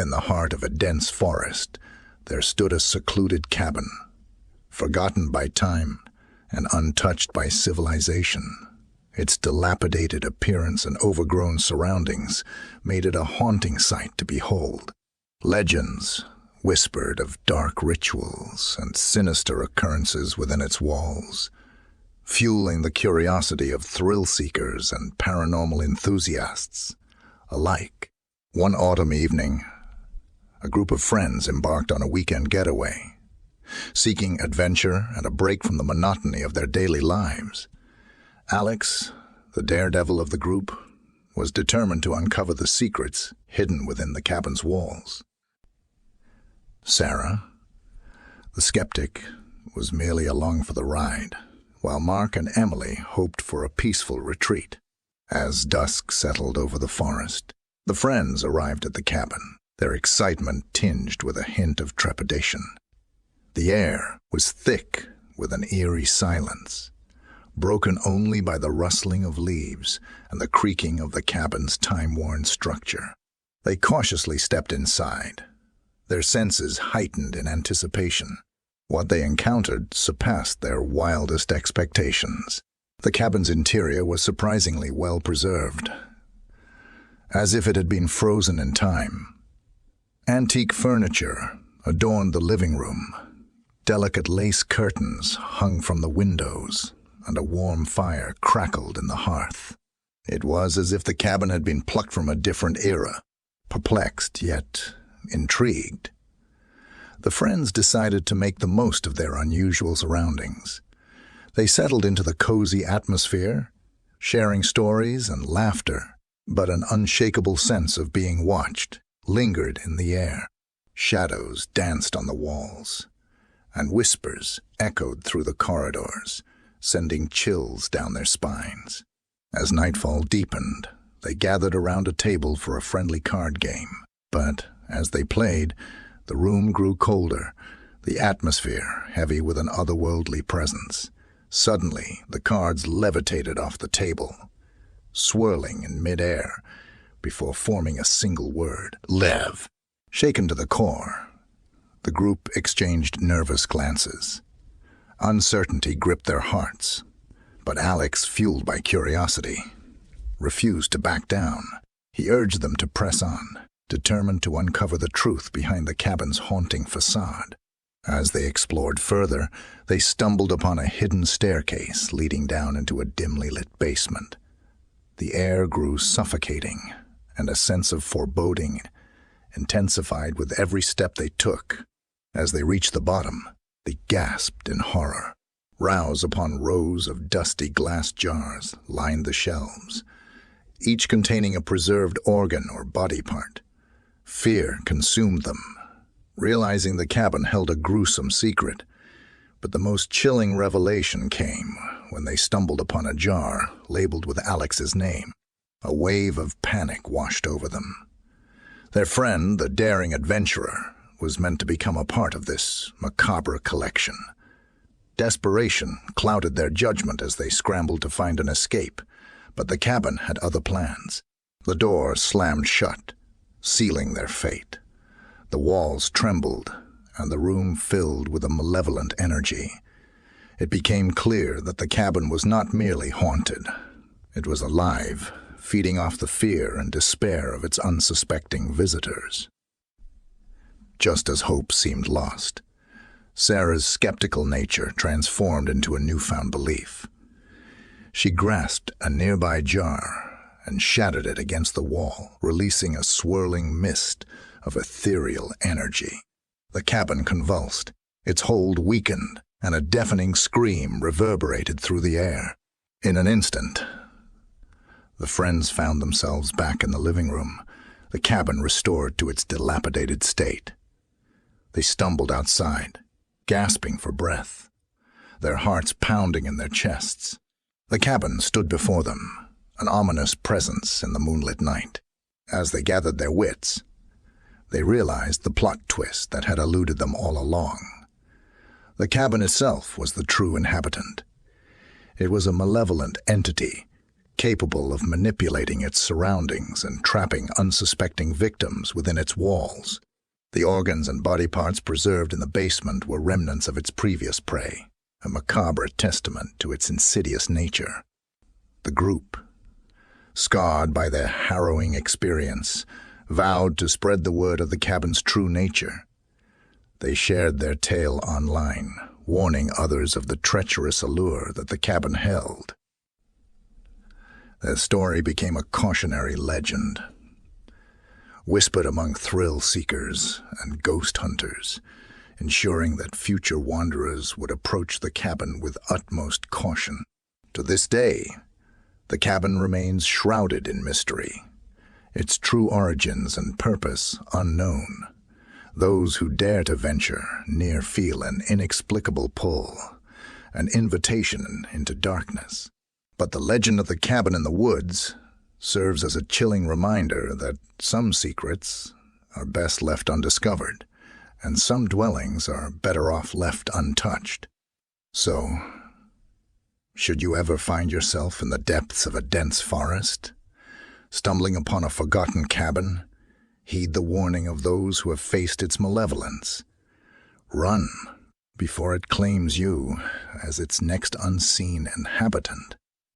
In the heart of a dense forest, there stood a secluded cabin, forgotten by time and untouched by civilization. Its dilapidated appearance and overgrown surroundings made it a haunting sight to behold. Legends whispered of dark rituals and sinister occurrences within its walls, fueling the curiosity of thrill-seekers and paranormal enthusiasts alike. One autumn evening, a group of friends embarked on a weekend getaway, seeking adventure and a break from the monotony of their daily lives. Alex, the daredevil of the group, was determined to uncover the secrets hidden within the cabin's walls. Sarah, the skeptic, was merely along for the ride, while Mark and Emily hoped for a peaceful retreat. As dusk settled over the forest, the friends arrived at the cabin, their excitement tinged with a hint of trepidation. The air was thick with an eerie silence, broken only by the rustling of leaves and the creaking of the cabin's time-worn structure. They cautiously stepped inside, their senses heightened in anticipation. What they encountered surpassed their wildest expectations. The cabin's interior was surprisingly well preserved, as if it had been frozen in time. Antique furniture adorned the living room. Delicate lace curtains hung from the windows, and a warm fire crackled in the hearth. It was as if the cabin had been plucked from a different era. Perplexed, yet intrigued, the friends decided to make the most of their unusual surroundings. They settled into the cozy atmosphere, sharing stories and laughter, but an unshakable sense of being watched lingered in the air. Shadows danced on the walls, and whispers echoed through the corridors, sending chills down their spines. As nightfall deepened, they gathered around a table for a friendly card game. But as they played, the room grew colder, the atmosphere heavy with an otherworldly presence. Suddenly, the cards levitated off the table, swirling in midair before forming a single word: Lev. Shaken to the core, the group exchanged nervous glances. Uncertainty gripped their hearts, but Alex, fueled by curiosity, refused to back down. He urged them to press on, determined to uncover the truth behind the cabin's haunting facade. As they explored further, they stumbled upon a hidden staircase leading down into a dimly lit basement. The air grew suffocating, and a sense of foreboding intensified with every step they took. As they reached the bottom, they gasped in horror. Rows upon rows of dusty glass jars lined the shelves, each containing a preserved organ or body part. Fear consumed them, realizing the cabin held a gruesome secret. But the most chilling revelation came when they stumbled upon a jar labeled with Alex's name. A wave of panic washed over them. Their friend, the daring adventurer, was meant to become a part of this macabre collection. Desperation clouded their judgment as they scrambled to find an escape, but the cabin had other plans. The door slammed shut, sealing their fate. The walls trembled, and the room filled with a malevolent energy. It became clear that the cabin was not merely haunted. It was alive, feeding off the fear and despair of its unsuspecting visitors. Just as hope seemed lost, Sarah's skeptical nature transformed into a newfound belief. She grasped a nearby jar and shattered it against the wall, releasing a swirling mist of ethereal energy. The cabin convulsed, its hold weakened, and a deafening scream reverberated through the air. In an instant, the friends found themselves back in the living room, the cabin restored to its dilapidated state. They stumbled outside, gasping for breath, their hearts pounding in their chests. The cabin stood before them, an ominous presence in the moonlit night. As they gathered their wits, they realized the plot twist that had eluded them all along. The cabin itself was the true inhabitant. It was a malevolent entity, capable of manipulating its surroundings and trapping unsuspecting victims within its walls. The organs and body parts preserved in the basement were remnants of its previous prey, a macabre testament to its insidious nature. The group, scarred by their harrowing experience, vowed to spread the word of the cabin's true nature. They shared their tale online, warning others of the treacherous allure that the cabin held. Their story became a cautionary legend, whispered among thrill-seekers and ghost hunters, ensuring that future wanderers would approach the cabin with utmost caution. To this day, the cabin remains shrouded in mystery, its true origins and purpose unknown. Those who dare to venture near feel an inexplicable pull, an invitation into darkness. But the legend of the cabin in the woods serves as a chilling reminder that some secrets are best left undiscovered, and some dwellings are better off left untouched. So, should you ever find yourself in the depths of a dense forest, stumbling upon a forgotten cabin, heed the warning of those who have faced its malevolence. Run before it claims you as its next unseen inhabitant.